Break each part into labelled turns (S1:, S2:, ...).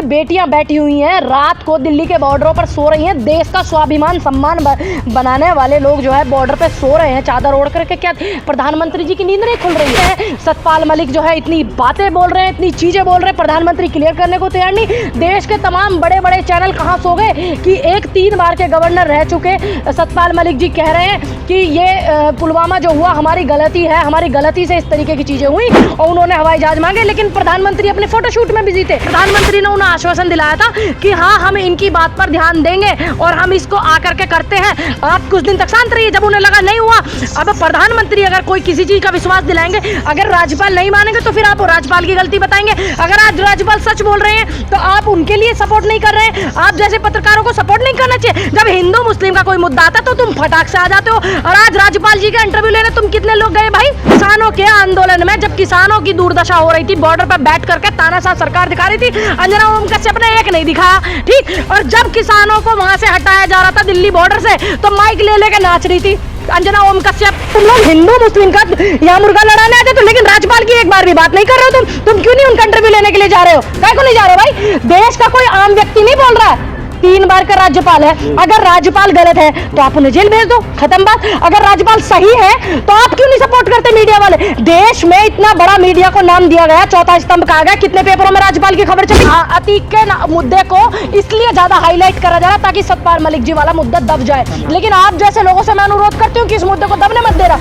S1: बेटियां बैठी हुई हैं, रात को दिल्ली के बॉर्डरों पर सो रही हैं, देश का स्वाभिमान सम्मान बनाने वाले लोग जो है बॉर्डर पे सो रहे हैं चादर ओढ़ करके। क्या प्रधानमंत्री जी की नींद नहीं खुल रही है? सतपाल मलिक जो है इतनी बातें बोल रहे हैं, इतनी चीजें बोल रहे हैं, प्रधानमंत्री क्लियर करने को तैयार नहीं। देश के तमाम बड़े बड़े चैनल कहाँ सो गए कि 3 बार के गवर्नर रह चुके सतपाल मलिक जी कह रहे हैं कि ये पुलवामा जो हुआ हमारी गलती है, हमारी गलती से इस तरीके की चीजें हुई, और उन्होंने हवाई जहाज मांगे। लेकिन प्रधानमंत्री अपने फोटोशूट में बिजी थे। प्रधानमंत्री ने उन्हें आश्वासन दिलाया था कि हाँ हम इनकी बात पर ध्यान देंगे और हम इसको आकर के करते हैं। आप कुछ दिन तक शांत रहिए, जब उन्हें लगा नहीं हुआ। अब प्रधानमंत्री अगर कोई किसी चीज का विश्वास दिलाएंगे, अगर राज्यपाल नहीं मानेंगे तो फिर आप राज्यपाल की गलती बताएंगे। अगर आज राज्यपाल सच बोल रहे हैं तो आप उनके लिए सपोर्ट नहीं कर रहे हैं। आप जैसे पत्रकारों को सपोर्ट नहीं करना चाहिए। जब हिंदू मुस्लिम का कोई मुद्दा आता है तो तुम फटाक से आ जाते हो। और आज राज्यपाल जी का इंटरव्यू लेने तुम कितने लोग गए भाई? किसानों के आंदोलन में जब किसानों की दुर्दशा हो रही थी, बॉर्डर पर बैठ करके तानाशाह सरकार दिखा रही थी, अंजना ओम कश्यप ने एक नहीं दिखाया, ठीक। और जब किसानों को वहां से हटाया जा रहा था दिल्ली बॉर्डर से, तो माइक ले लेके नाच रही थी अंजना ओम कश्यप। तुम लोग हिंदू मुस्लिम का यहाँ मुर्गा लड़ाने आते तो, लेकिन राज्यपाल की एक बार भी बात नहीं कर रहे हो तुम क्यों नहीं उनका इंटरव्यू लेने के लिए जा रहे हो? काहे को नहीं जा रहे हो भाई? देश का कोई आम व्यक्ति नहीं बोल रहा है, 3 बार का राज्यपाल है। अगर राज्यपाल गलत है तो आप उन्हें जेल भेज दो, खत्म बात। अगर राज्यपाल सही है तो आप क्यों नहीं सपोर्ट करते मीडिया वाले? देश में इतना बड़ा मीडिया को नाम दिया गया, चौथा स्तंभ कहा गया, कितने पेपरों में राज्यपाल की खबर चली। अतीक के मुद्दे को इसलिए ज्यादा हाईलाइट करा जा रहा ताकि सतपाल मलिक जी वाला मुद्दा दब जाए। लेकिन आप जैसे लोगों से मैं अनुरोध करती हूँ कि इस मुद्दे को दबने मत दे रहा।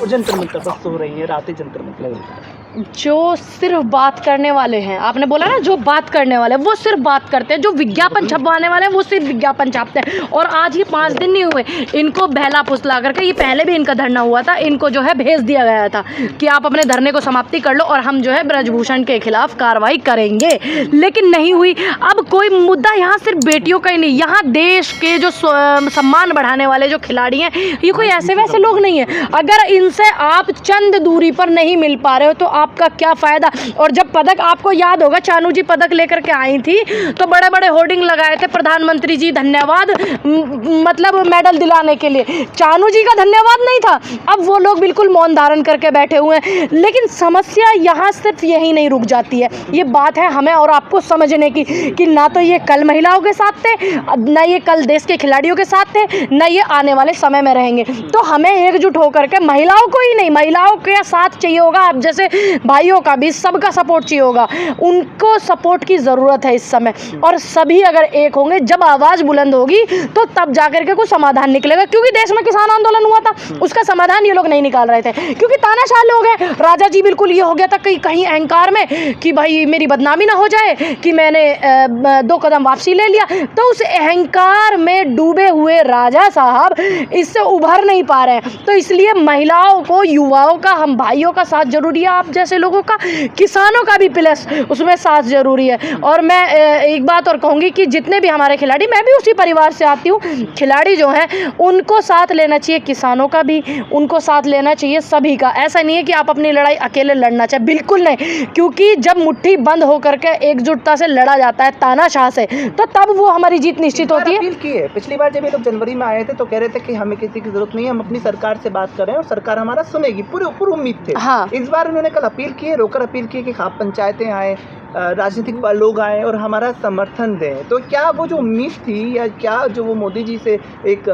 S2: जंतर मंतर पर सो रही है, रातें जंतर मंतर
S1: जो सिर्फ बात करने वाले हैं, आपने बोला ना जो बात करने वाले वो सिर्फ बात करते हैं, जो विज्ञापन छपवाने वाले हैं वो सिर्फ विज्ञापन छापते हैं। और आज ये 5 दिन नहीं हुए इनको बहला फुसला करके, ये पहले भी इनका धरना हुआ था, इनको जो है भेज दिया गया था कि आप अपने धरने को समाप्ति कर लो और हम जो है ब्रजभूषण के खिलाफ कार्रवाई करेंगे, लेकिन नहीं हुई। अब कोई मुद्दा यहाँ सिर्फ बेटियों का ही नहीं, यहाँ देश के जो सम्मान बढ़ाने वाले जो खिलाड़ी हैं ये कोई ऐसे वैसे लोग नहीं है। अगर इनसे आप चंद दूरी पर नहीं मिल पा रहे हो तो आपका क्या फायदा? और जब पदक, आपको याद होगा चानू जी पदक लेकर के आई थी तो बड़े बड़े होर्डिंग लगाए थे, प्रधानमंत्री जी धन्यवाद, मतलब मेडल दिलाने के लिए। चानू जी का धन्यवाद नहीं था। अब वो लोग बिल्कुल मौन धारण करके बैठे हुए हैं। लेकिन समस्या यहाँ सिर्फ यही नहीं रुक जाती है, ये बात है हमें और आपको समझने की कि ना तो ये कल महिलाओं के साथ थे, ना ये कल देश के खिलाड़ियों के साथ थे, ना ये आने वाले समय में रहेंगे। तो हमें एकजुट होकर के महिलाओं को ही नहीं, महिलाओं के साथ चाहिए होगा, आप जैसे भाइयों का भी सबका सपोर्ट चाहिए होगा। उनको सपोर्ट की ज़रूरत है इस समय, और सभी अगर एक होंगे, जब आवाज़ बुलंद होगी तो तब जाकर के कुछ समाधान निकलेगा। क्योंकि देश में किसान आंदोलन हुआ था, उसका समाधान ये लोग नहीं निकाल रहे थे क्योंकि तानाशाह लोग हैं। राजा जी बिल्कुल ये हो गया था कहीं अहंकार में कि भाई मेरी बदनामी ना हो जाए कि मैंने 2 कदम वापसी ले लिया। तो उस अहंकार में डूबे हुए राजा साहब इससे उभर नहीं पा रहे हैं। तो इसलिए महिलाओं को, युवाओं का, हम भाइयों का साथ जरूरी है, आप जैसे लोगों का, किसानों का भी प्लस उसमें साथ जरूरी है। और मैं एक बात और कहूँगी कि जितने भी हमारे खिलाड़ी, मैं भी उसी परिवार से आती हूँ, खिलाड़ी जो हैं उनको साथ लेना चाहिए, किसानों का भी उनको साथ लेना चाहिए, सभी का। ऐसा नहीं है कि आप अपनी लड़ाई अकेले लड़ना चाहिए, बिल्कुल नहीं। क्योंकि जब मुट्ठी बंद होकर के एकजुटता से लड़ा जाता है तानाशाह से, तो तब वो हमारी जीत निश्चित होती है।
S2: पिछली बार जब ये लोग जनवरी में आए थे तो कह रहे थे कि हमें किसी की जरूरत नहीं है, हम अपनी सरकार से बात कर रहे हैं और सरकार हमारा सुनेगी, पूरी उम्मीद थे।
S1: हाँ।
S2: इस बार उन्होंने कल अपील की है, रोकर अपील की कि खाप पंचायतें आए, राजनीतिक लोग आए और हमारा समर्थन दें। तो क्या वो जो उम्मीद थी, या क्या जो वो मोदी जी से एक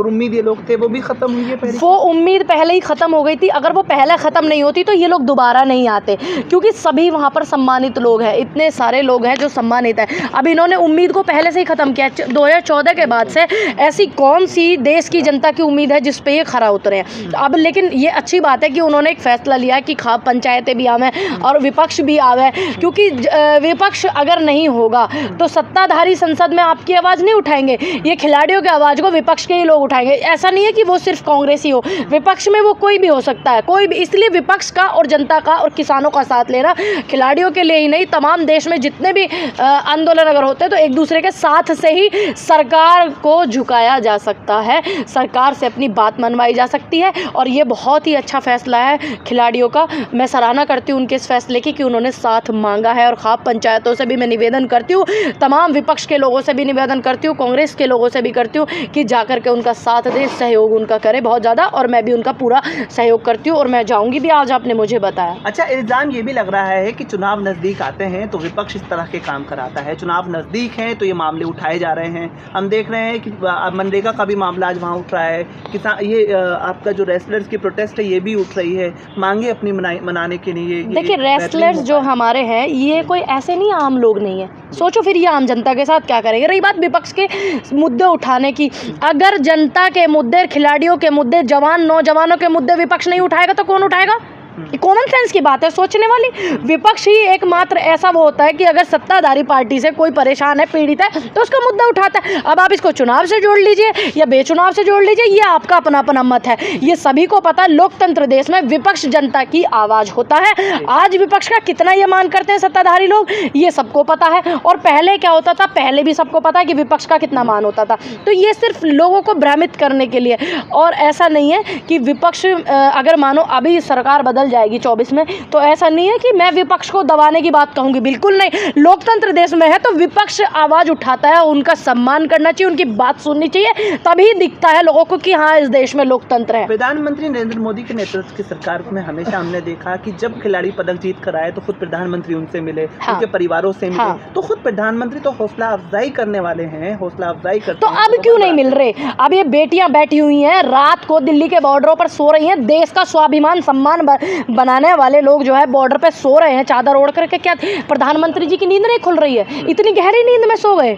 S2: उम्मीद ये लोग थे, वो भी खत्म हुई है पहले?
S1: वो उम्मीद पहले ही खत्म हो गई थी। अगर वो पहले खत्म नहीं होती तो ये लोग दोबारा नहीं आते, क्योंकि सभी वहाँ पर सम्मानित लोग हैं, इतने सारे लोग हैं जो सम्मानित हैं। अब इन्होंने उम्मीद को पहले से ही खत्म किया। 2014 के बाद से ऐसी कौन सी देश की जनता की उम्मीद है जिस पे ये खरा उतरे हैं? अब लेकिन ये अच्छी बात है कि उन्होंने एक फैसला लिया कि खाप पंचायतें भी आवे और विपक्ष भी आवे, क्योंकि विपक्ष अगर नहीं होगा तो सत्ताधारी संसद में आपकी आवाज़ नहीं उठाएंगे। ये खिलाड़ियों की आवाज़ को विपक्ष के ही लोग उठाएंगे। ऐसा नहीं है कि वो सिर्फ कांग्रेस ही हो, विपक्ष में वो कोई भी हो सकता है, कोई भी। इसलिए विपक्ष का और जनता का और किसानों का साथ लेना खिलाड़ियों के लिए ही नहीं, तमाम देश में जितने भी आंदोलन अगर होते हैं तो एक दूसरे के साथ से ही सरकार को झुकाया जा सकता है, सरकार से अपनी बात मनवाई जा सकती है। और ये बहुत ही अच्छा फैसला है खिलाड़ियों का। मैं सराहना करती हूँ उनके इस फैसले की कि उन्होंने साथ मांगा है और खाप पंचायतों से भी मैं निवेदन करती हूँ, तमाम विपक्ष के लोगों से भी निवेदन करती हूँ, कांग्रेस के लोगों से भी करती हूँ कि जाकर के उनका साथ दे, सहयोग उनका करे बहुत ज़्यादा, और मैं भी उनका पूरा सहयोग करती हूँ और मैं जाऊँगी भी, आज आपने मुझे बताया।
S2: अच्छा, इल्ज़ाम ये भी लग रहा है कि चुनाव नज़दीक आते हैं तो विपक्ष इस तरह के काम कराता है, चुनाव नज़दीक हैं तो ये मामले उठाए जा रहे हैं। हम देख रहे हैं कि मनरेगा का भी मामला आज वहाँ उठ रहा है, किसान ये आपका जो रेसलर्स की प्रोटेस्ट है ये भी उठ रही है, मांगे अपनी मनाने के लिए।
S1: देखिए, रेसलर्स जो हमारे हैं ये कोई ऐसे नहीं आम लोग नहीं है, सोचो फिर ये आम जनता के साथ क्या करेंगे। रही बात विपक्ष के मुद्दे उठाने की, अगर जनता के मुद्दे, खिलाड़ियों के मुद्दे, जवान नौजवानों के मुद्दे विपक्ष नहीं उठाएगा तो कौन उठाएगा? ये कॉमन सेंस की बात है, सोचने वाली। विपक्ष ही एकमात्र ऐसा वो होता है कि अगर सत्ताधारी पार्टी से कोई परेशान है, पीड़ित है, तो उसका मुद्दा उठाता है। अब आप इसको चुनाव से जोड़ लीजिए या बेचुनाव से जोड़ लीजिए, ये आपका अपना अपना मत है। ये सभी को पता है, लोकतंत्र देश में विपक्ष जनता की आवाज़ होता है। आज विपक्ष का कितना ये मान करते हैं सत्ताधारी लोग, ये सबको पता है। और पहले क्या होता था, पहले भी सबको पता है कि विपक्ष का कितना मान होता था। तो ये सिर्फ लोगों को भ्रमित करने के लिए, और ऐसा नहीं है कि विपक्ष अगर मानो अभी सरकार बदल जाएगी 24 में, तो ऐसा नहीं है कि मैं विपक्ष को दबाने की बात कहूंगी, बिल्कुल नहीं। लोकतंत्र देश में है तो विपक्ष आवाज उठाता है, उनका सम्मान करना चाहिए, उनकी बात सुननी चाहिए, तभी दिखता है लोगों को कि हाँ इस देश में लोकतंत्र है।
S2: प्रधानमंत्री नरेंद्र मोदी के नेतृत्व की सरकार में हमेशा हमने देखा कि जब खिलाड़ी पदक जीत कर आए तो खुद प्रधानमंत्री उनसे मिले, उनके परिवारों से मिले। तो खुद प्रधानमंत्री तो हौसला अफजाई करने वाले हैं, हौसला अफजाई करते हैं।
S1: तो अब क्यों नहीं मिल रहे? अब ये बेटियां बैठी हुई हैं, रात को दिल्ली के बॉर्डरों पर सो रही हैं, देश का स्वाभिमान सम्मान बनाने वाले लोग जो है बॉर्डर पे सो रहे हैं चादर ओढ़ करके। क्या प्रधानमंत्री जी की नींद नहीं खुल रही है? इतनी गहरी नींद में सो गए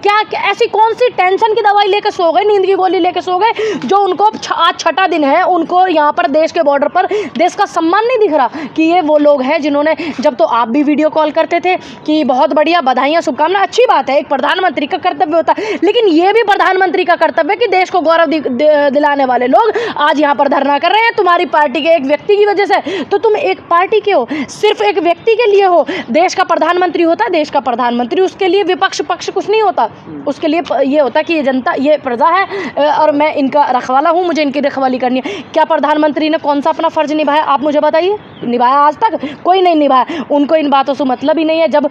S1: क्या? ऐसी कौन सी टेंशन की दवाई लेके सो गए, नींद की गोली लेके सो गए, जो उनको आज छठा दिन है, उनको यहाँ पर देश के बॉर्डर पर देश का सम्मान नहीं दिख रहा कि ये वो लोग हैं जिन्होंने, जब तो आप भी वीडियो कॉल करते थे कि बहुत बढ़िया, बधाइयाँ, शुभकामनाएं, अच्छी बात है, एक प्रधानमंत्री का कर्तव्य होता है, लेकिन ये भी प्रधानमंत्री का कर्तव्य है कि देश को गौरव दिलाने वाले लोग आज यहाँ पर धरना कर रहे हैं तुम्हारी पार्टी के एक व्यक्ति की वजह से। तो तुम एक पार्टी के हो, सिर्फ एक व्यक्ति के लिए हो। देश का प्रधानमंत्री होता है देश का प्रधानमंत्री, उसके लिए विपक्ष पक्ष कुछ नहीं होता, उसके लिए ये होता है कि ये जनता, ये प्रजा है और मैं इनका रखवाला हूँ, मुझे इनकी रखवाली करनी है। क्या प्रधानमंत्री ने कौन सा अपना फर्ज निभाया? आप मुझे बताइए, निभाया? आज तक कोई नहीं निभाया। उनको इन बातों से मतलब ही नहीं है। जब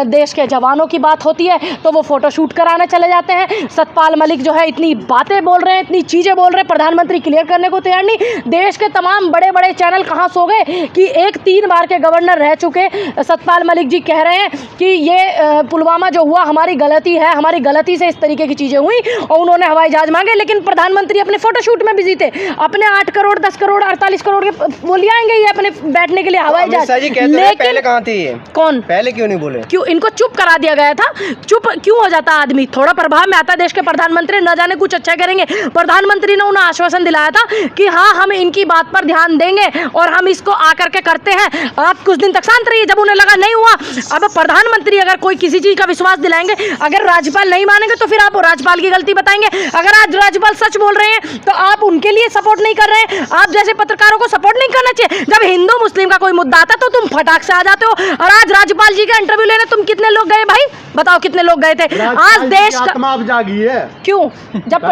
S1: देश के जवानों की बात होती है तो वो फोटो शूट कराने चले जाते हैं। सतपाल मलिक जो है इतनी बातें बोल रहे हैं, इतनी चीज़ें बोल रहे हैं, प्रधानमंत्री क्लियर करने को तैयार नहीं। देश के तमाम बड़े बड़े चैनल कहाँ सो गए कि एक 3 बार के गवर्नर रह चुके सतपाल मलिक जी कह रहे हैं कि ये पुलवामा जो हुआ हमारी गलती है, हमारी गलती से इस तरीके की चीज़ें हुई, और उन्होंने हवाई जहाज मांगे, लेकिन प्रधानमंत्री अपने फोटोशूट में बिजी थे। अपने 8 करोड़ 10 करोड़ 48 करोड़ के वो ले आएंगे ये अपने बैठने के लिए हवाई जहाज।
S3: लेकिन पहले कहाँ थी ये?
S1: कौन
S3: पहले क्यों नहीं बोले?
S1: क्यों इनको चुप करा दिया गया था? चुप क्यों हो जाता आदमी? थोड़ा प्रभाव में आता देश के प्रधानमंत्री, न जाने कुछ अच्छा करेंगे। प्रधानमंत्री ने उन्हें आश्वासन दिलाया था कि हाँ हम इनकी बात पर ध्यान देंगे और हम इसको आकर के करते हैं। आप कुछ दिन तक शांत रहिए, जब उन्हें लगा नहीं हुआ। अब प्रधानमंत्री अगर कोई किसी चीज का विश्वास दिलाएंगे, अगर राज्यपाल नहीं मानेंगे तो फिर आप राज्यपाल की गलती बताएंगे। अगर आज राज्यपाल सच बोल रहे हैं तो आप उनके लिए सपोर्ट नहीं कर रहे हैं। आप जैसे पत्रकारों को सपोर्ट नहीं करना चाहिए। जब हिंदू मुस्लिम का कोई मुद्दा आता तो तुम फटाक से आ जाते हो। और आज राज्यपाल जी का इंटरव्यू लेने तुम कितने लोग गए भाई? बताओ कितने लोग गए थे? आज देश का
S4: आत्मा अब जागी है।
S1: क्यों? जब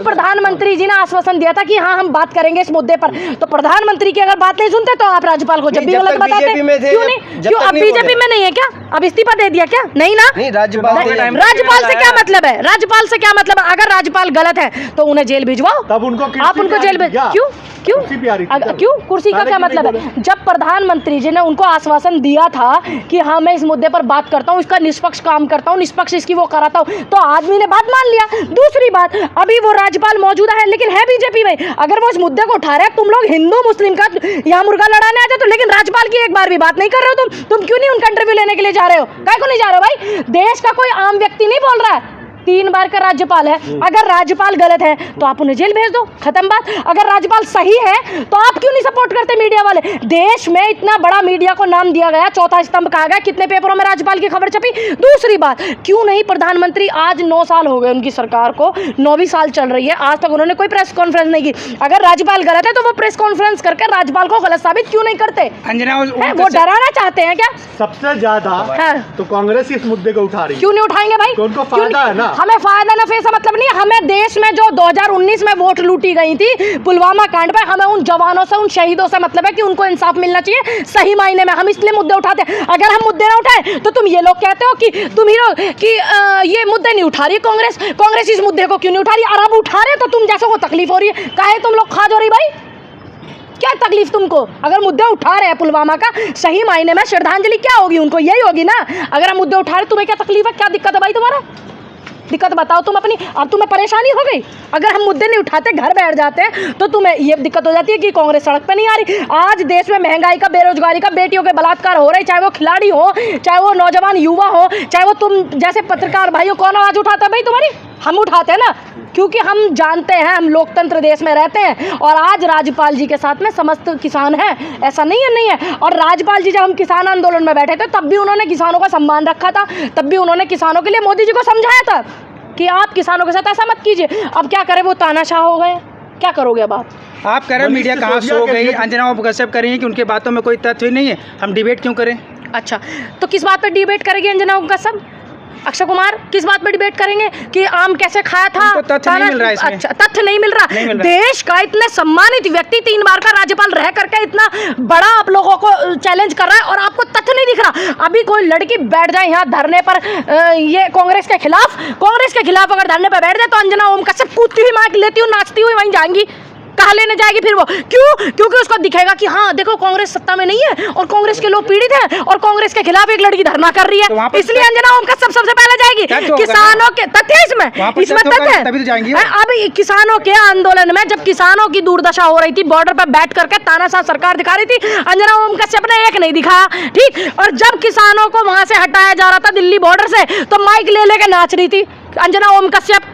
S1: प्रधानमंत्री जी ने आश्वासन दिया था कि हाँ हम बात करेंगे इस मुद्दे पर, तो प्रधानमंत्री की अगर बात नहीं सुनते तो आप राज्यपाल को जब भी गलत बताते। क्यों नहीं? क्यों अब बीजेपी में नहीं है क्या? अब इस्तीफा दे दिया क्या? नहीं ना,
S3: राज्यपाल
S1: से क्या मतलब है? राज्यपाल से क्या मतलब है? अगर राज्यपाल गलत है तो उन्हें जेल भिजवाओ,
S4: तब उनको
S1: आप उनको जेल भेज। क्यों? क्यों कुर्सी का क्या मतलब है? जब प्रधानमंत्री जी ने उनको आश्वासन दिया था कि हाँ मैं इस मुद्दे पर बात करता हूँ, इसका निष्पक्ष काम करता हूँ, निष्पक्ष इसकी वो कराता हूँ, तो आदमी ने बात मान लिया। दूसरी बात, अभी वो राज्यपाल मौजूदा है लेकिन है बीजेपी में। अगर वो इस मुद्दे को उठा रहे हैं, तुम लोग हिंदू मुस्लिम का यहाँ मुर्गा लड़ाने आ जाते हो, लेकिन राज्यपाल की एक बार भी बात नहीं कर रहे हो। तुम क्यों नहीं उनका इंटरव्यू लेने के लिए जा रहे हो? काहे को नहीं जा रहे हो भाई? देश का कोई आम व्यक्ति नहीं बोल रहा है, 3 बार का राज्यपाल है। अगर राज्यपाल गलत है तो आप उन्हें जेल भेज दो, खत्म बात। अगर राज्यपाल सही है तो आप क्यों नहीं सपोर्ट करते मीडिया वाले? देश में इतना बड़ा मीडिया को नाम दिया गया, चौथा स्तंभ कहा गया, कितने पेपरों में राज्यपाल की खबर छपी। दूसरी बात, क्यों नहीं प्रधानमंत्री, आज 9 साल हो गए उनकी सरकार को, 9वीं साल चल रही है, आज तक उन्होंने कोई प्रेस कॉन्फ्रेंस नहीं की। अगर राज्यपाल गलत है तो वो प्रेस कॉन्फ्रेंस करके राज्यपाल को गलत साबित क्यों नहीं करते? वो डराना चाहते हैं क्या?
S4: सबसे ज्यादा तो कांग्रेस इस मुद्दे को उठा रही है।
S1: क्यों नहीं उठाएंगे भाई?
S4: तो उनको फायदा है ना।
S1: हमें फायदा नफे से मतलब नहीं है। हमें देश में जो 2019 में वोट लूटी गई थी पुलवामा कांड पर, हमें उन जवानों से, उन शहीदों से मतलब है कि उनको इंसाफ मिलना चाहिए सही मायने में। हम इसलिए मुद्दे उठाते हैं। अगर हम मुद्दे ना उठाए तो तुम ये लोग कहते हो कि तुम ही लोग कि ये मुद्दे नहीं उठा रही कांग्रेस इस मुद्दे को क्यों नहीं उठा रही। और अब उठा रहे तो तुम जैसे को तकलीफ हो रही है। काहे तुम लोग खा जो रही भाई, क्या तकलीफ तुमको? अगर मुद्दे उठा रहे हैं पुलवामा का, सही मायने में श्रद्धांजलि क्या होगी उनको, यही होगी ना। अगर हम मुद्दे उठा रहे, तुम्हें क्या तकलीफ है, क्या दिक्कत है भाई तुम्हारा? दिक्कत बताओ तुम अपनी। अब तुम्हें परेशानी हो गई, अगर हम मुद्दे नहीं उठाते घर बैठ जाते हैं तो तुम्हें ये दिक्कत हो जाती है कि कांग्रेस सड़क पे नहीं आ रही। आज देश में महंगाई का, बेरोजगारी का, बेटियों के बलात्कार हो रहे, चाहे वो खिलाड़ी हो, चाहे वो नौजवान युवा हो, चाहे वो तुम जैसे पत्रकार भाइयों। कौन आवाज उठाता है भाई तुम्हारी? हम उठाते हैं ना, क्योंकि हम जानते हैं हम लोकतंत्र देश में रहते हैं। और आज राज्यपाल जी के साथ में समस्त किसान हैं, ऐसा नहीं है। और राज्यपाल जी जब हम किसान आंदोलन में बैठे थे तब भी उन्होंने किसानों का सम्मान रखा था, तब भी उन्होंने किसानों के लिए मोदी जी को समझाया था कि आप किसानों के साथ ऐसा मत कीजिए। अब क्या करें, वो तानाशाह हो गए, क्या करोगे अब
S4: आप कह रहे मीडिया कहाँ सो गई, अंजना वो गसब कर रही है कि उनके बातों में कोई तथ्य नहीं है, हम डिबेट क्यों करें?
S1: अच्छा, तो किस बात पर डिबेट करेगी अंजना गसब? अक्षय कुमार किस बात पर डिबेट करेंगे कि आम कैसे खाया था?
S4: तथ्य नहीं मिल रहा है इसमें।
S1: अच्छा, तथ्य नहीं मिल रहा। देश का इतने सम्मानित व्यक्ति 3 बार का राज्यपाल रह करके इतना बड़ा आप लोगों को चैलेंज कर रहा है और आपको तथ्य नहीं दिख रहा। अभी कोई लड़की बैठ जाए यहाँ धरने पर, ये कांग्रेस के खिलाफ अगर धरने पर बैठ जाए तो अंजना ओम कश्यप कूदती हुई माइक लेती हुई नाचती हुई वहीं जाएंगी। कहाँ लेने जाएगी फिर वो? क्यों? क्योंकि उसको दिखेगा कि हाँ देखो कांग्रेस सत्ता में नहीं है और कांग्रेस के लोग पीड़ित हैं और कांग्रेस के खिलाफ एक लड़की धरना कर रही है, इसलिए अंजना ओम कश्यप सबसे पहले जाएगी। किसानों के तथ्य इसमें तथ्य है।
S4: तभी तो जाएंगी।
S1: अब किसानों के आंदोलन में जब किसानों की दुर्दशा हो रही थी, बॉर्डर पर बैठ करके तानाशाह सरकार दिखा रही थी, अंजना ओम कश्यप ने एक नहीं दिखाया, ठीक। और जब किसानों को वहां से हटाया जा रहा था दिल्ली बॉर्डर से, तो माइक ले लेके नाच रही थी अंजना ओम कश्यप।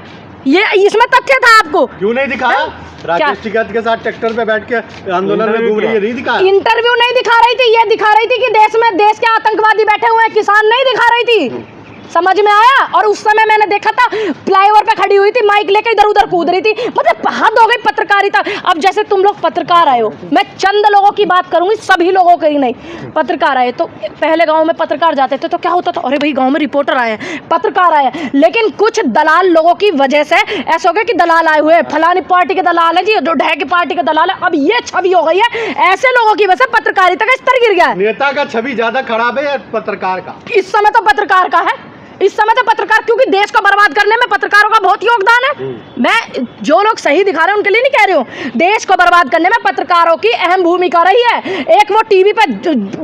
S1: ये इसमें तथ्य था आपको?
S5: क्यों नहीं दिखाया? राकेश टिकैत के साथ ट्रैक्टर पे बैठ के आंदोलन में घूम रही है, नहीं दिखा?
S1: इंटरव्यू नहीं दिखा रही थी, ये दिखा रही थी कि देश के आतंकवादी बैठे हुए हैं, किसान नहीं दिखा रही थी। समझ में आया? और उस समय मैंने देखा था फ्लाईओवर पे खड़ी हुई थी, माइक लेके इधर उधर कूद रही थी। मतलब हद हो गई पत्रकारिता। अब जैसे तुम लोग पत्रकार आए हो, मैं चंद लोगों की बात करूंगी, सभी लोगों की नहीं। पत्रकार आए तो पहले गांव में पत्रकार जाते थे तो क्या होता था, अरे भाई गांव में रिपोर्टर आए हैं, पत्रकार आए हैं। लेकिन कुछ दलाल लोगों की वजह से ऐसा हो गया कि दलाल आए हुए, फलानी पार्टी के दलाल है जी, जो ढह की पार्टी के दलाल है। अब ये छवि हो गई है, ऐसे लोगों की वजह से पत्रकारिता का स्तर गिर गया है।
S5: नेता का छवि ज्यादा खराब है या पत्रकार का?
S1: इस समय तो पत्रकार का है, इस समय तो पत्रकार, क्योंकि देश को बर्बाद करने में पत्रकारों का बहुत योगदान है। मैं जो लोग सही दिखा रहे हैं उनके लिए नहीं कह रही हूँ, देश को बर्बाद करने में पत्रकारों की अहम भूमिका रही है। एक वो टीवी पे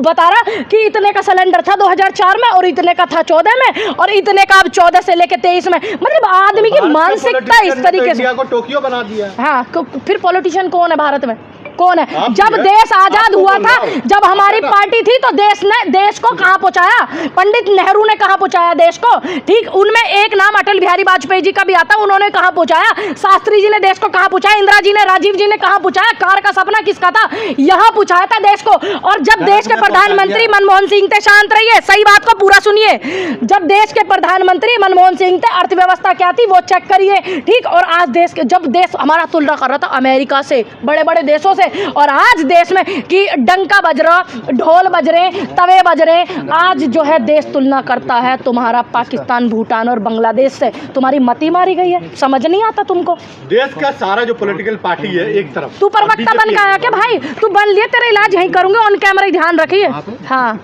S1: बता रहा कि इतने का सिलेंडर था 2004 में और इतने का था 14 में और इतने का अब 14 से लेके 23 में। मतलब आदमी की मानसिकता इस तरीके से।
S5: इंडिया को टोक्यो बना दिया।
S1: हाँ, फिर पॉलिटिशियन कौन है भारत में? कौन है? जब देश आजाद हुआ था, जब हमारी पार्टी थी तो देश ने देश को कहां पहुंचाया? पंडित नेहरू ने कहां पहुंचाया देश को? ठीक, उनमें एक नाम अटल बिहारी वाजपेयी जी का भी आता, उन्होंने कहां पहुंचाया? शास्त्री जी ने देश को कहां पहुंचाया? इंदिरा जी ने, राजीव जी ने कहां पहुंचाया? कार का सपना किसका था? यहां पहुंचाया था देश को। और जब देश के प्रधानमंत्री मनमोहन सिंह थे, शांत रहिए, सही बात को पूरा सुनिए, जब देश के प्रधानमंत्री मनमोहन सिंह थे, अर्थव्यवस्था क्या थी वो चेक करिए, ठीक। और आज देश के, जब देश हमारा तुलना कर रहा था अमेरिका से, बड़े बड़े देशों से, और आज देश में कि डंका बज रहा, ढोल बज रहे, तवे बज रहे, आज जो है देश तुलना करता है तुम्हारा पाकिस्तान, भूटान और बांग्लादेश से। तुम्हारी मती मारी गई है, समझ नहीं आता तुमको?
S5: देश का सारा जो पॉलिटिकल पार्टी है एक तरफ।
S1: तू प्रवक्ता बन के आया क्या भाई? तू बन लिए, तेरा इलाज यहीं करूंगे, ऑन कैमरा ही ध्यान रखिए। हाँ,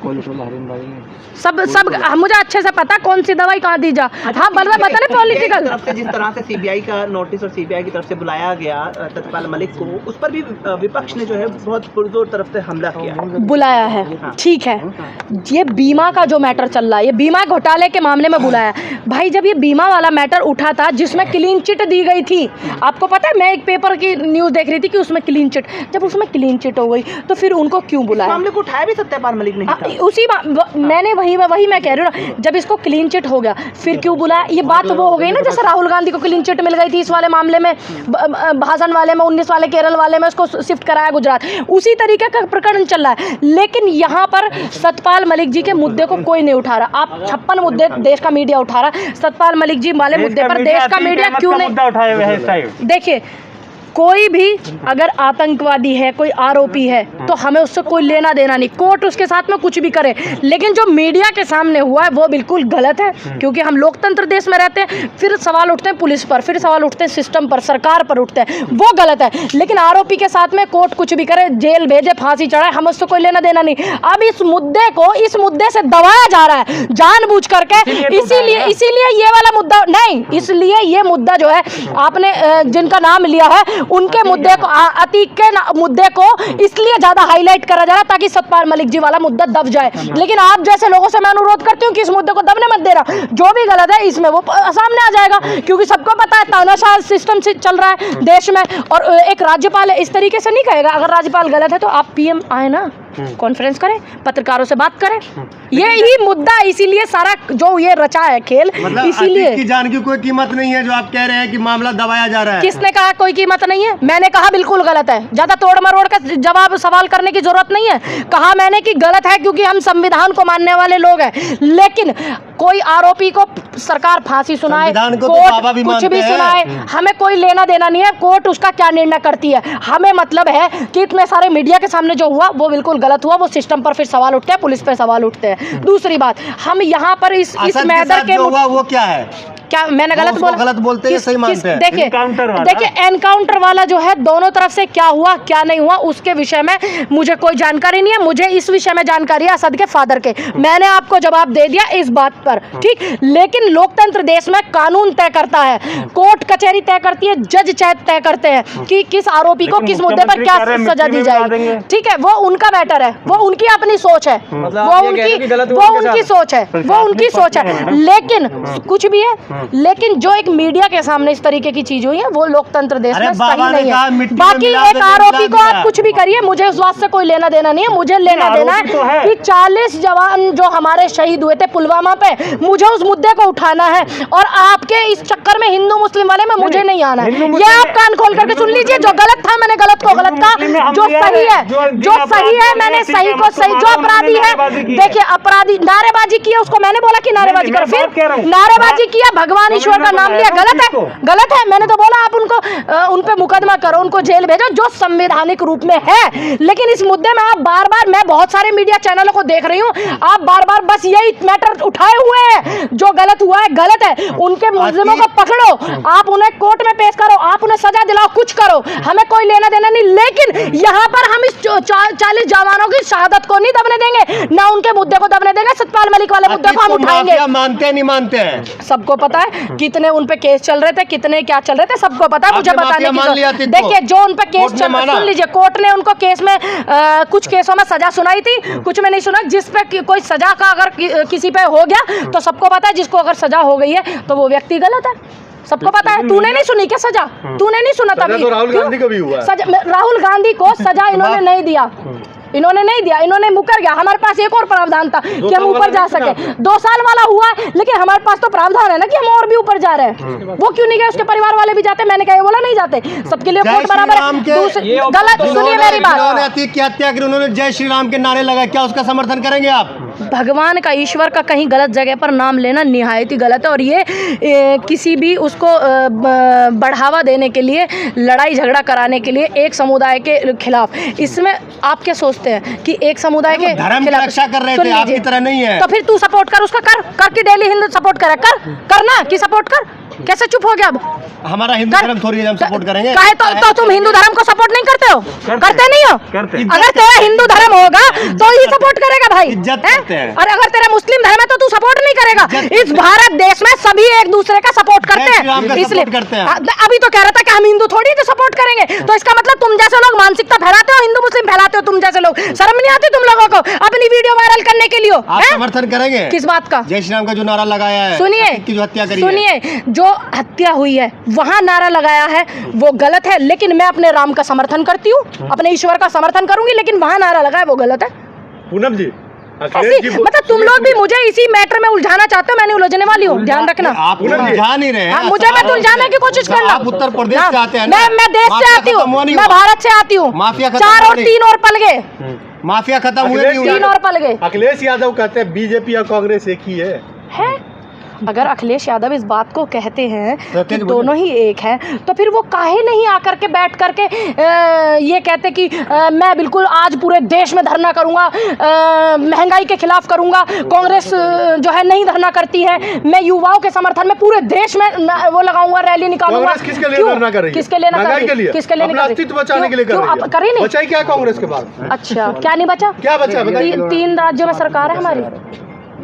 S1: सब मुझे अच्छे से पता कौन सी दवाई कहाँ दी जा। हाँ, बता पॉलिटिकल
S2: तरफ से जिस तरह से सीबीआई का नोटिस और सीबीआई की तरफ से बुलाया गया सत्यपाल मलिक को, उस पर भी विपक्ष ने जो है बहुत पुरजोर तरफ से हमला किया है,
S1: बुलाया है। ठीक है, ये बीमा का जो मैटर चल रहा है, ये बीमा घोटाले के मामले में बुलाया भाई। जब ये बीमा वाला मैटर उठा था जिसमें क्लीन चिट दी गई थी, आपको पता है, मैं एक पेपर की न्यूज़ देख रही थी कि उसमें क्लीन चिट, जब उसमें क्लीन चिट हो गई तो फिर उनको क्यों बुलाया?
S2: मामले को उठाया भी सत्यपाल मलिक ने।
S1: उसी वही मैं कह रही हूँ ना, जब इसको क्लीन चिट हो गया फिर क्यों बुलाया? ये बात तो वो हो गई ना, जैसे राहुल गांधी को क्लीन चिट मिल गई थी इस वाले मामले में, भाषण वाले में, 19 वाले केरल वाले में, उसको शिफ्ट कराया गुजरात, उसी तरीके का प्रकरण चल रहा है। लेकिन यहाँ पर सत्यपाल मलिक जी के मुद्दे को कोई नहीं उठा रहा। आप 56 मुद्दे देश का मीडिया उठा रहा है, सत्यपाल मलिक जी वाले मुद्दे पर देश का मीडिया क्यों नहीं?
S6: उठाए हुए हैं इस टाइम।
S1: देखिए, कोई भी अगर आतंकवादी है, कोई आरोपी है, तो हमें उससे कोई लेना देना नहीं, कोर्ट उसके साथ में कुछ भी करे। लेकिन जो मीडिया के सामने हुआ है वो बिल्कुल गलत है, क्योंकि हम लोकतंत्र देश में रहते हैं। फिर सवाल उठते हैं पुलिस पर, फिर सवाल उठते हैं सिस्टम पर, सरकार पर उठते हैं, वो गलत है। लेकिन आरोपी के साथ में कोर्ट कुछ भी करे, जेल भेजे, फांसी चढ़ाए, हम उससे कोई लेना देना नहीं। अब इस मुद्दे से दबाया जा रहा है जानबूझ करके, इसीलिए ये वाला मुद्दा नहीं, इसलिए ये मुद्दा जो है आपने जिनका नाम लिया है उनके मुद्दे को, अतीक के मुद्दे को इसलिए ज्यादा हाईलाइट करा जा रहा है ताकि सतपाल मलिक जी वाला मुद्दा दब जाए। लेकिन आप जैसे लोगों से मैं अनुरोध करती हूँ कि इस मुद्दे को दबने मत देना, जो भी गलत है इसमें वो सामने आ जाएगा, क्योंकि सबको पता है तानाशाह सिस्टम से चल रहा है देश में। और एक राज्यपाल इस तरीके से नहीं कहेगा, अगर राज्यपाल गलत है तो आप पीएम आए ना, कॉन्फ्रेंस करें, पत्रकारों से बात करें, यही मुद्दा, इसीलिए सारा जो ये रचा है खेल,
S5: मतलब
S1: इसीलिए
S5: की जान की कोई कीमत नहीं है, जो आप कह रहे हैं कि मामला दबाया जा रहा है।
S1: किसने कहा कोई कीमत नहीं है? मैंने कहा बिल्कुल गलत है, ज्यादा तोड़ मरोड़ का जवाब सवाल करने की जरूरत नहीं है। कहा मैंने कि गलत है क्योंकि हम संविधान को मानने वाले लोग हैं। लेकिन कोई आरोपी को सरकार फांसी सुनाए, कोर्ट कुछ भी सुनाए, हमें कोई लेना देना नहीं है, कोर्ट उसका क्या निर्णय करती है। हमें मतलब है कि इतने सारे मीडिया के सामने जो हुआ वो बिल्कुल गलत हुआ, वो सिस्टम पर फिर सवाल उठते हैं, पुलिस पे सवाल उठते हैं। दूसरी बात, हम यहाँ पर इस मैटर के
S5: वो क्या है,
S1: क्या मैंने गलत बोला?
S5: गलत बोलते हैं, सही मानते हैं।
S1: देखिए एनकाउंटर वाला जो है, दोनों तरफ से क्या हुआ क्या नहीं हुआ उसके विषय में मुझे कोई जानकारी नहीं है। मुझे इस विषय में जानकारी है असद के फादर के, मैंने आपको जवाब दे दिया इस बात पर, ठीक। लेकिन लोकतंत्र देश में कानून तय करता है, कोर्ट कचहरी तय करती है, जज तय करते हैं कि किस आरोपी को किस मुद्दे पर क्या सजा दी जाएगी, ठीक है। वो उनका मैटर है, वो उनकी अपनी सोच है, वो उनकी सोच है, वो उनकी सोच है। लेकिन कुछ भी है, लेकिन जो एक मीडिया के सामने इस तरीके की चीज हुई है वो लोकतंत्र देश में सही नहीं है। बाकी एक आरोपी को आप कुछ भी करिए, मुझे उस बात से कोई लेना देना नहीं है। मुझे लेना देना है कि 40 जवान जो हमारे शहीद हुए थे पुलवामा पे, मुझे उस मुद्दे को उठाना है। और आपके इस चक्कर में हिंदू मुस्लिम वाले में मुझे नहीं आना है। ये आप कान खोल करके सुन लीजिए, जो गलत था मैंने गलत को गलत कहा, जो सही है मैंने सही को सही। जो अपराधी है, देखिए अपराधी नारेबाजी किया, उसको मैंने बोला कि नारेबाजी करो, फिर नारेबाजी किया, भगवान ईश्वर का नाम लिया, गलत है। मैंने तो बोला आप उन पे मुकदमा करो, उनको जेल भेजो, जो संवैधानिक रूप में है। लेकिन इस मुद्दे में आप बार बार, मैं बहुत सारे मीडिया चैनलों को देख रही हूँ, आप बार बार बस यही मैटर उठाए हुए हैं। जो गलत हुआ है गलत है, उनके मुलजिमों को पकड़ो, आप उन्हें कोर्ट में पेश करो, आप उन्हें सजा दिलाओ, कुछ करो, हमें कोई लेना देना नहीं। लेकिन यहाँ पर हम इस 40 जवानों की शहादत को नहीं दबने देंगे, ना उनके मुद्दे को दबने देंगे। सतपाल मलिक वाले मुद्दे को हम उठाएंगे।
S5: मानते नहीं मानते हैं,
S1: सबको पता है कितने उन पे केस चल रहे थे, कितने क्या चल रहे थे, सबको पता है। मुझे बताने की देखिए, जो उन पे केस चल, सुन लीजिए, कोर्ट ने उनको केस में कुछ केसों में सजा सुनाई थी, कुछ में नहीं सुना। जिस पे कोई सजा का अगर किसी पे हो गया तो सबको पता है, जिसको अगर सजा हो गई है तो वो व्यक्ति गलत है, सबको पता है। तूने नहीं सुनी क्या सजा? तूने नहीं सुना तभी?
S5: तो राहुल गांधी को भी हुआ
S1: सजा, राहुल गांधी को सजा इन्होंने नहीं दिया, इन्होंने नहीं दिया, इन्होंने मुकर गया। हमारे पास एक और प्रावधान था कि हम ऊपर जा सके, 2 साल वाला हुआ है, लेकिन हमारे पास तो प्रावधान है ना कि हम और भी ऊपर जा रहे हैं। वो क्यों नहीं गए? उसके परिवार वाले भी जाते, मैंने कहा बोला नहीं जाते, सबके लिए कोर्ट बराबर है। गलत, सुनिए मेरी बात।
S5: अतीक की हत्या की, उन्होंने जय श्री राम के नारे लगाए, क्या उसका समर्थन करेंगे आप?
S1: भगवान का, ईश्वर का कहीं गलत जगह पर नाम लेना निहायत ही गलत है। और ये किसी भी उसको बढ़ावा देने के लिए, लड़ाई झगड़ा कराने के लिए एक समुदाय के खिलाफ, इसमें आप क्या सोचते हैं कि एक समुदाय के
S5: धर्म की रक्षा कर रहे थे, आपकी तरह नहीं है।
S1: तो फिर तू सपोर्ट कर, उसका कर कि डेली हिंदू सपोर्ट करे, करना कि सपोर्ट कर। कैसे चुप हो गया? अब
S5: हमारा हिंदू धर्म थोड़ी है, हम सपोर्ट करेंगे।
S1: कहे तो तुम हिंदू धर्म को सपोर्ट नहीं करते हो? करते नहीं हो? अगर तेरा हिंदू धर्म होगा तो ही सपोर्ट करेगा भाई,
S5: इज्जत करते हैं।
S1: और अगर तेरा मुस्लिम धर्म है तो तू सपोर्ट नहीं करेगा। इस भारत देश में सभी एक दूसरे का सपोर्ट करते हैं, इसलिए अभी तो कह रहा था कि हम हिंदू थोड़ी तो सपोर्ट करेंगे। तो इसका मतलब तुम जैसे लोग मानसिकता फैलाते हो, हिंदू मुस्लिम फैलाते हो, तुम जैसे लोग, शर्म नहीं आती तुम लोगों को अपनी वीडियो वायरल करने के लिए?
S5: समर्थन करेंगे किस
S1: बात का?
S5: जय श्री राम का जो नारा लगाया है,
S1: सुनिए,
S5: जो हत्या करी,
S1: सुनिए, जो हत्या हुई है वहां नारा लगाया है वो गलत है। लेकिन मैं अपने राम का समर्थन करती हूँ, अपने ईश्वर का समर्थन करूंगी, लेकिन वहां नारा लगाया वो गलत है।
S5: पूनम जी,
S1: मतलब तुम लोग भी मुझे इसी मैटर में उलझाना चाहते हो, मैं नहीं उलझने वाली हूँ, ध्यान रखना।
S5: आप उलझा नहीं रहे हैं,
S1: मुझे मत उलझाने की कोशिश करना।
S5: आप उत्तर प्रदेश से आते हैं,
S1: मैं देश से आती हूँ, मैं भारत से आती हूँ। 4 और 3 और पल गए,
S5: माफिया खत्म हुए,
S1: 3 और पल गए।
S5: अखिलेश यादव कहते हैं बीजेपी और कांग्रेस एक ही है।
S1: अगर अखिलेश यादव इस बात को कहते हैं कि
S5: तेज बोलिए।
S1: दोनों ही एक हैं, तो फिर वो काहे नहीं आकर के बैठ करके ये कहते कि मैं बिल्कुल आज पूरे देश में धरना करूंगा, महंगाई के खिलाफ करूंगा, कांग्रेस जो है नहीं धरना करती है, मैं युवाओं के समर्थन में पूरे देश में वो लगाऊंगा, रैली निकालूंगा।
S5: कांग्रेस किसके लिए
S1: क्यों?
S5: धरना कर रही है?
S1: किसके लिए ना कर
S5: महंगाई
S1: रही?
S5: के लिए,
S1: किसके लिए नहीं
S5: अपना
S1: कर रही?
S5: अस्तित्व बचाने के लिए कर
S1: क्यों?
S5: रही है।
S1: आप करे नहीं?
S5: बचाई क्या कांग्रेस के बाद?
S1: अच्छा, क्या नहीं बचा?
S5: क्या बचा है बताइए?
S1: 3 राज्यों में सरकार है हमारी,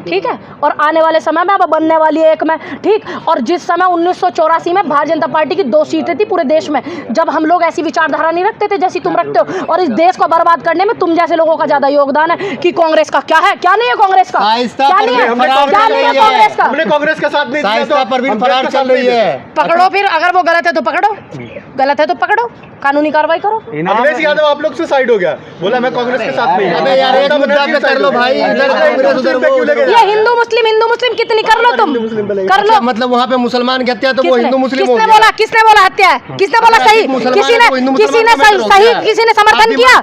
S1: ठीक है, और आने वाले समय में अब बनने वाली है एक में, ठीक। और जिस समय 1984 में भारतीय जनता पार्टी की 2 सीटें थी पूरे देश में, जब हम लोग ऐसी विचारधारा नहीं रखते थे जैसी तुम रखते हो, और इस देश को बर्बाद करने में तुम जैसे लोगों का ज्यादा योगदान है कि कांग्रेस का क्या है, क्या नहीं है कांग्रेस का, क्या नहीं है, क्या नहीं है कांग्रेस का।
S5: हमने कांग्रेस का साथ नहीं दिया तो
S3: परवीन
S5: हम
S3: फरार
S5: किसका
S3: चल
S5: साथ
S3: रही
S5: नहीं
S3: है।
S1: पकड़ो फिर, अगर वो गलत है तो पकड़ो, गलत है तो पकड़ो, कानूनी कार्रवाई करो।
S5: अखिलेश यादव आप लोग से साइड हो गया, बोला मैं कांग्रेस के साथ नहीं हूं।
S3: अबे यार, एक मुद्दा पे कर लो भाई, इधर कांग्रेस उधर वो।
S1: ये हिंदू मुस्लिम कितनी कर लो तुम, कर लो।
S3: मतलब वहाँ पे मुसलमान की हत्या तो वो हिंदू मुस्लिम हो
S1: किसने
S3: गया।
S1: बोला, किसने बोला हत्या है, किसने बोला सही, किसी ने समर्थन किया,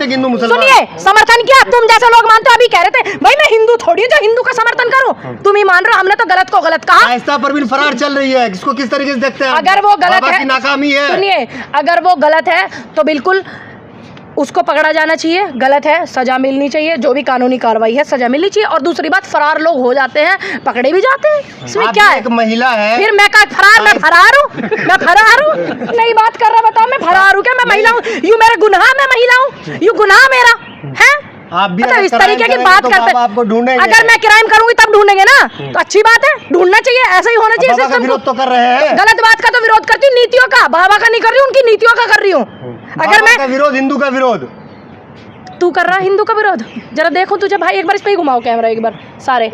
S1: सुनिए, समर्थन किया, तुम जैसे लोग मानते हो, अभी कह रहे थे भाई मैं हिंदू थोड़ी हूं जो हिंदू का समर्थन करूं, तुम ही मान रहे हो, हमने तो गलत को गलत कहा।
S3: आहिस्ता परवीन फरार चल रही है, इसको किस तरीके से देखते हैं?
S1: अगर वो गलत
S3: बाबा
S1: है,
S3: की नाकामी है।
S1: सुनिए, अगर वो गलत है तो बिल्कुल उसको पकड़ा जाना चाहिए, गलत है सजा मिलनी चाहिए, जो भी कानूनी कार्रवाई है सजा मिलनी चाहिए। और दूसरी बात, फरार लोग हो जाते हैं, पकड़े भी जाते हैं, इसमें
S3: आप
S1: क्या है?
S3: एक महिला है,
S1: फिर मैं मैं फरार हूँ, मैं फरार हूँ, नहीं बात कर रहा, बताओ मैं फरार हूँ क्या? मैं महिला हूँ, यू मेरा गुनाह, मैं महिला हूँ, यू गुनाह मेरा है।
S3: आप भी
S1: मतलब
S3: अगर
S1: इस तरीके की
S3: क्राइम
S1: बात
S3: करेंगे तो
S1: करते,
S3: बाबा आपको ढूंढेंगे।
S1: अगर मैं क्राइम करूंगी तब ढूंढेंगे ना, तो अच्छी बात है, ढूंढना चाहिए, ऐसा ही होना चाहिए
S3: बाबा का
S1: सिस्टम
S3: विरोध
S1: को।
S3: तो कर रहे हैं।
S1: गलत बात का तो विरोध करती हूँ, नीतियों का, बाबा का नहीं कर रही हूँ, उनकी नीतियों का कर रही हूँ। अगर
S3: बाबा
S1: मैं
S3: का विरोध, हिंदू का विरोध,
S1: तू कर रहा हिंदू का विरोध, जरा देखो तुझे भाई, एक बार इस पे ही घुमाओ कैमरा, एक बार सारे।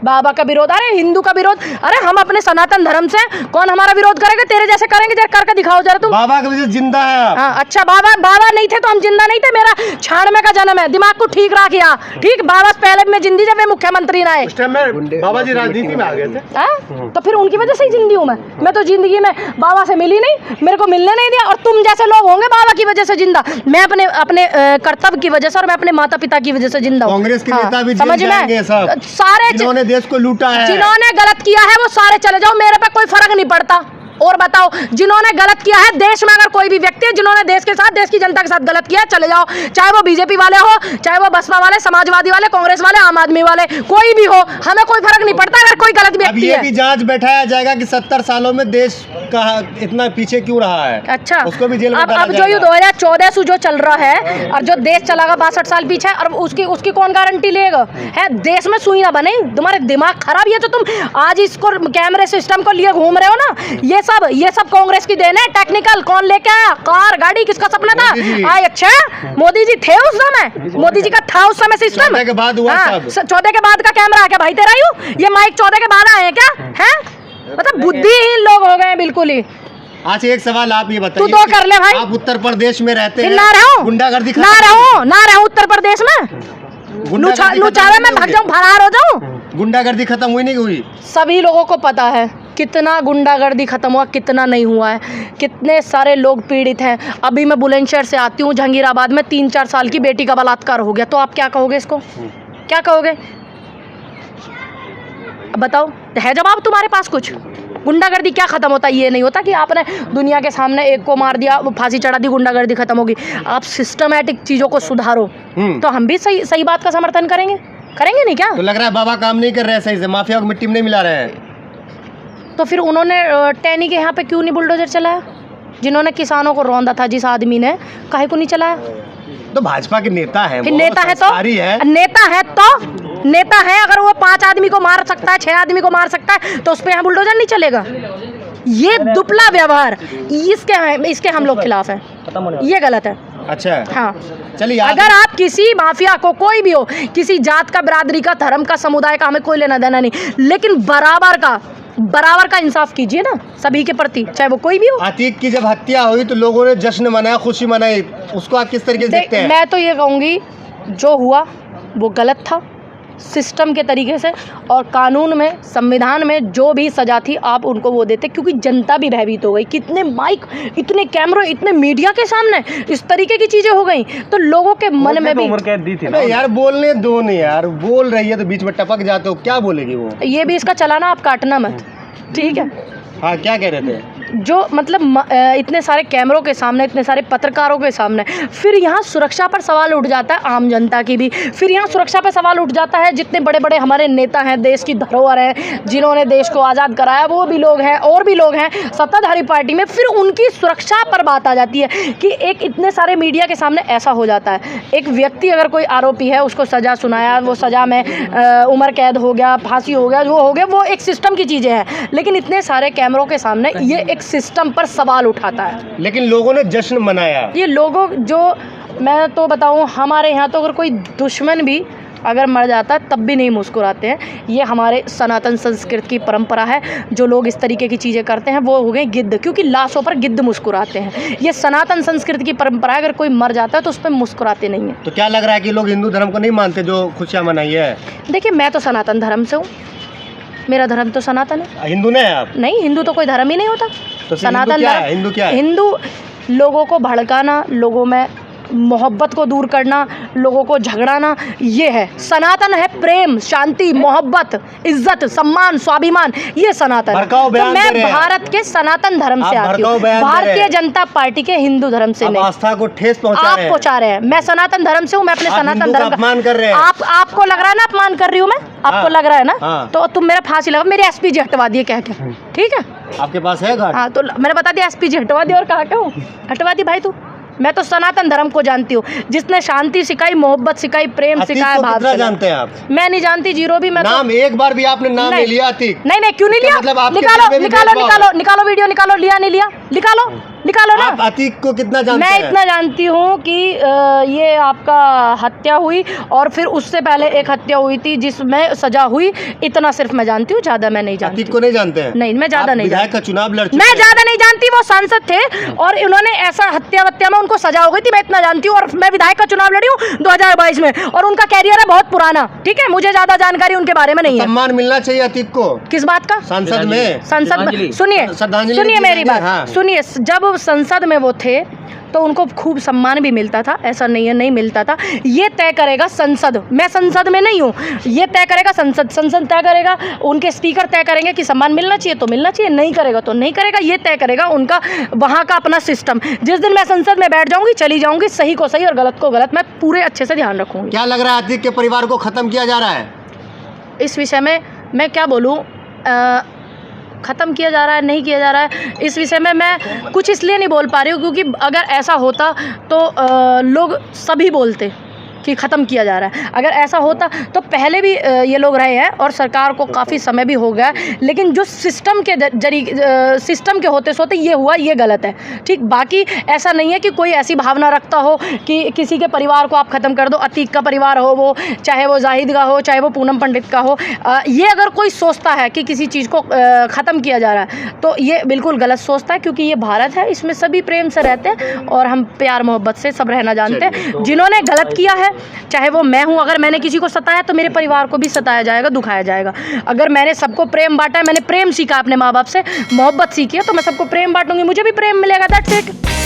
S1: बाबा का विरोध, अरे हिंदू का विरोध, अरे हम अपने सनातन धर्म से, कौन हमारा विरोध करेगा? तेरे जैसे करेंगे, जरा करके दिखाओ जरा तुम।
S3: बाबा की वजह से जिंदा है आप।
S1: हाँ, अच्छा, बाबा नहीं थे तो हम जिंदा नहीं थे, मेरा छानवे का जन्म है, दिमाग को ठीक रख किया, ठीक। बाबा से पहले भी मैं जिंदी, जब वे मुख्यमंत्री ना आए,
S5: उस टाइम में बाबा जी राजनीति में आ गए थे।
S1: हाँ? तो फिर उनकी वजह से ही जिंदी हूँ मैं तो जिंदगी में बाबा से मिली नहीं, मेरे को मिलने नहीं दिया। और तुम जैसे लोग होंगे बाबा की वजह से जिंदा, मैं अपने कर्तव्य की वजह से, और मैं अपने माता पिता की वजह से जिंदा हूँ।
S3: कांग्रेस के
S1: हाँ,
S3: नेता भी
S1: समझ
S3: जेल
S1: में?
S3: जाएंगे सब,
S1: सारे
S3: जिन्होंने देश को लूटा है।
S1: जिन्होंने गलत किया है वो सारे चले जाओ, मेरे पे कोई फर्क नहीं पड़ता। और बताओ, जिन्होंने गलत किया है देश में, अगर कोई भी व्यक्ति है जिन्होंने देश के साथ, देश की जनता के साथ गलत किया है, चले जाओ, चाहे वो बीजेपी वाले हो, चाहे वो बसपा वाले, समाजवादी वाले, कांग्रेस वाले, आम आदमी वाले, कोई भी हो, हमें कोई फर्क नहीं पड़ता अगर कोई गलत
S3: अब
S1: व्यक्ति
S3: ये
S1: है।
S3: भी जांच बैठाया जाएगा कि 70 सालों में देश का इतना पीछे क्यों रहा है।
S1: अच्छा,
S3: उसको भी जेल में डाला
S1: अब जो ये
S3: जाएगा।
S1: 2014 से जो चल रहा है, और जो देश चलागा 62 साल पीछे, और उसकी कौन गारंटी लेगा? है, देश में सुई ना बने, तुम्हारे दिमाग खराब, ये तो तुम आज इसको कैमरे सिस्टम को लिए घूम रहे हो ना, ये सब कांग्रेस की देन है। टेक्निकल कौन लेके आया? कार गाड़ी किसका सपना था? आए, अच्छा, मोदी जी थे उस समय, मोदी जी का था उस समय सिस्टम।
S3: 14 के बाद हुआ सब।
S1: 14 के बाद का कैमरा है क्या भाई तेरा? ये माइक 14 के बाद आए हैं क्या? है, मतलब बुद्धिहीन लोग हो गए हैं बिल्कुल ही।
S3: अच्छा, एक सवाल आप ये बताइए,
S1: तू तो कर ले भाई।
S3: आप उत्तर प्रदेश में रहते
S1: फिर
S3: हैं,
S1: ना रहूं,
S3: गुंडागर्दी
S1: ना रहूं उत्तर प्रदेश में, नुचावे में भाग जाऊं, फरार हो जाऊं।
S3: गुंडागर्दी खत्म हुई नहीं हुई?
S1: सभी लोगों को पता है कितना गुंडागर्दी खत्म हुआ, कितना नहीं हुआ है, कितने सारे लोग पीड़ित हैं। अभी मैं बुलंदशहर से आती हूँ, जहांगीराबाद में 3-4 साल की बेटी का बलात्कार हो गया, तो आप क्या कहोगे इसको? क्या कहोगे? बताओ, है जवाब तुम्हारे पास कुछ? गुंडागर्दी क्या खत्म होता है? ये नहीं होता कि आपने दुनिया के सामने एक को मार दिया, वो फांसी चढ़ा दी, गुंडागर्दी खत्म होगी। आप सिस्टमैटिक चीज़ों को सुधारो, तो हम भी सही बात का समर्थन करेंगे नहीं क्या?
S3: तो लग रहा है बाबा काम नहीं कर रहे हैं सही से, माफिया को मिट्टी में नहीं मिला रहे हैं।
S1: तो फिर उन्होंने टैनी के यहाँ पे क्यों नहीं बुलडोजर चलाया? जिन्होंने किसानों को रौंदा था, जिस आदमी ने, काहे को नहीं चलाया?
S3: तो भाजपा के नेता है,
S1: फिर नेता है तो नेता है, अगर वो 5 आदमी को मार सकता है, 6 आदमी को मार सकता है, तो उस पे यहाँ बुलडोजर नहीं चलेगा। ये दुपला व्यवहार, इसके हम लोग खिलाफ हैं, ये गलत है।
S3: अच्छा,
S1: हाँ,
S3: चलिए,
S1: अगर आप किसी माफिया को, कोई भी हो, किसी जात का, बिरादरी का, धर्म का, समुदाय का, हमें कोई लेना देना नहीं, लेकिन बराबर का इंसाफ कीजिए ना सभी के प्रति, चाहे वो कोई भी हो।
S3: अतीक की जब हत्या हुई तो लोगों ने जश्न मनाया, खुशी मनाई, उसको आप किस तरीके से देखते हैं?
S1: मैं तो ये कहूँगी, जो हुआ वो गलत था, सिस्टम के तरीके से और कानून में, संविधान में जो भी सज़ा थी आप उनको वो देते, क्योंकि जनता भी भयभीत हो गई। कितने माइक, इतने कैमरे, इतने मीडिया के सामने इस तरीके की चीज़ें हो गई, तो लोगों के मन में भी
S3: अबे यार बोलने दो नहीं यार, बोल रही है तो बीच में टपक जाते हो, क्या बोलेगी वो?
S1: ये भी इसका चलाना, आप काटना मत, ठीक है?
S3: हाँ, क्या कह रहे थे?
S1: जो मतलब इतने सारे कैमरों के सामने, इतने सारे पत्रकारों के सामने, फिर यहाँ सुरक्षा पर सवाल उठ जाता है आम जनता की भी। फिर यहाँ सुरक्षा पर सवाल उठ जाता है जितने बड़े बड़े हमारे नेता हैं, देश की धरोहर हैं, जिन्होंने देश को आज़ाद कराया, वो भी लोग हैं और भी लोग हैं सत्ताधारी पार्टी में। फिर उनकी सुरक्षा पर बात आ जाती है कि एक इतने सारे मीडिया के सामने ऐसा हो जाता है। एक व्यक्ति अगर कोई आरोपी है, उसको सज़ा सुनाया, वो सज़ा में उम्र कैद हो गया, फांसी हो गया, जो हो गया, वो एक सिस्टम की चीज़ें हैं। लेकिन इतने सारे कैमरों के सामने ये एक सिस्टम पर सवाल उठाता है।
S3: लेकिन लोगों ने जश्न मनाया।
S1: ये लोगों, जो मैं तो बताऊं, हमारे यहाँ तो अगर कोई दुश्मन भी अगर मर जाता है तब भी नहीं मुस्कुराते हैं। ये हमारे सनातन संस्कृति की परंपरा है। जो लोग इस तरीके की चीज़ें करते हैं वो हो गए गिद्ध, क्योंकि लाशों पर गिद्ध मुस्कुराते हैं। ये सनातन संस्कृति की परंपरा है, अगर कोई मर जाता है तो उस पर मुस्कुराते नहीं हैं।
S3: तो क्या लग रहा है कि लोग हिंदू धर्म को नहीं मानते जो खुशियाँ मनाई है?
S1: देखिए, मैं तो सनातन धर्म से हूँ, मेरा धर्म तो सनातन है।
S3: हिंदू नहीं है आप?
S1: नहीं, हिंदू तो कोई धर्म ही नहीं होता।
S3: तो
S1: सनातन धर्म,
S3: हिंदू क्या है?
S1: हिंदू लोगों को भड़काना, लोगों में मोहब्बत को दूर करना, लोगों को झगड़ाना, ये है सनातन। है प्रेम, शांति, मोहब्बत, इज्जत, सम्मान, स्वाभिमान, ये सनातन है। तो मैं भारत के सनातन धर्म से आती हूँ, भारतीय जनता पार्टी के हिंदू धर्म से नहीं।
S3: आस्था को ठेस
S1: आप पहुँचा रहे हैं। मैं सनातन धर्म से हूँ, मैं अपने सनातन धर्म का
S3: अपमान कर रहे हैं।
S1: आपको लग रहा है ना अपमान कर रही हूँ मैं? आपको लग रहा है ना? तो तुम मेरा फांसी लगा, मेरी एसपीजी हटवा दिए कह के, ठीक है?
S3: आपके पास है घाट?
S1: हाँ, तो मैंने बता दिया एसपीजी हटवा दी, और कहा क्यों हटवा दी भाई तू? मैं तो सनातन धर्म को जानती हूँ, जिसने शांति सिखाई, मोहब्बत सिखाई, प्रेम सिखाया, भाव सिखाया।
S3: जानते हैं आप?
S1: मैं नहीं जानती, जीरो भी। मैं
S3: नाम एक बार भी आपने नाम नहीं लिया अतीक?
S1: नहीं, क्यों नहीं लिया?
S3: मतलब
S1: निकालो वीडियो, निकालो, लिया नहीं लिया, निकालो ना।
S3: आप अतीक को कितना जानते हैं?
S1: मैं इतना जानती हूँ कि ये आपका हत्या हुई और फिर उससे पहले एक हत्या हुई थी जिसमें सजा हुई, इतना सिर्फ मैं जानती हूँ, ज्यादा मैं नहीं जानती।
S3: अतीक को नहीं जानते हैं?
S1: नहीं, मैं ज्यादा नहीं
S3: विधायक का चुनाव लड़ चुके
S1: मैं ज्यादा नहीं जानती। वो सांसद थे और इन्होंने ऐसा हत्या में उनको सजा हो गई थी, मैं इतना जानती हूँ। और मैं विधायक का चुनाव लड़ी हूँ 2022 में, और उनका कैरियर है बहुत पुराना, ठीक है? मुझे ज्यादा जानकारी उनके बारे में नहीं है।
S3: सम्मान मिलना चाहिए अतीक को।
S1: किस बात का?
S3: संसद में
S1: सुनिए मेरी बात, सुनिए। जब संसद में वो थे तो उनको खूब सम्मान भी मिलता था, ऐसा नहीं है नहीं मिलता था। ये तय करेगा संसद, मैं संसद में नहीं हूँ, ये तय करेगा संसद तय करेगा। उनके स्पीकर तय करेंगे कि सम्मान मिलना चाहिए तो मिलना चाहिए, नहीं करेगा तो नहीं करेगा। ये तय करेगा उनका वहाँ का अपना सिस्टम। जिस दिन मैं संसद में बैठ जाऊँगी, चली जाऊँगी, सही को सही और गलत को गलत, मैं पूरे अच्छे से ध्यान रखूँगी।
S3: क्या लग रहा है अतीक के परिवार को ख़त्म किया जा रहा है?
S1: इस विषय में मैं क्या बोलूँ, ख़त्म किया जा रहा है, नहीं किया जा रहा है, इस विषय में मैं कुछ इसलिए नहीं बोल पा रही हूँ क्योंकि अगर ऐसा होता तो लोग सभी बोलते कि ख़त्म किया जा रहा है। अगर ऐसा होता तो पहले भी ये लोग रहे हैं और सरकार को काफ़ी समय भी हो गया, लेकिन जो सिस्टम के सिस्टम के होते सोते ये हुआ, ये गलत है, ठीक? बाकी ऐसा नहीं है कि कोई ऐसी भावना रखता हो कि किसी के परिवार को आप ख़त्म कर दो। अतीक का परिवार हो, वो चाहे वो जाहिद का हो, चाहे वो पूनम पंडित का हो, ये अगर कोई सोचता है कि किसी चीज़ को ख़त्म किया जा रहा है तो ये बिल्कुल गलत सोचता है, क्योंकि ये भारत है, इसमें सभी प्रेम से रहते हैं और हम प्यार मोहब्बत से सब रहना जानते हैं। जिन्होंने गलत किया है, चाहे वो मैं हूँ, अगर मैंने किसी को सताया तो मेरे परिवार को भी सताया जाएगा, दुखाया जाएगा। अगर मैंने सबको प्रेम बांटा है, मैंने प्रेम सीखा अपने माँ बाप से, मोहब्बत सीखी है, तो मैं सबको प्रेम बांटूंगी, मुझे भी प्रेम मिलेगा। That's it.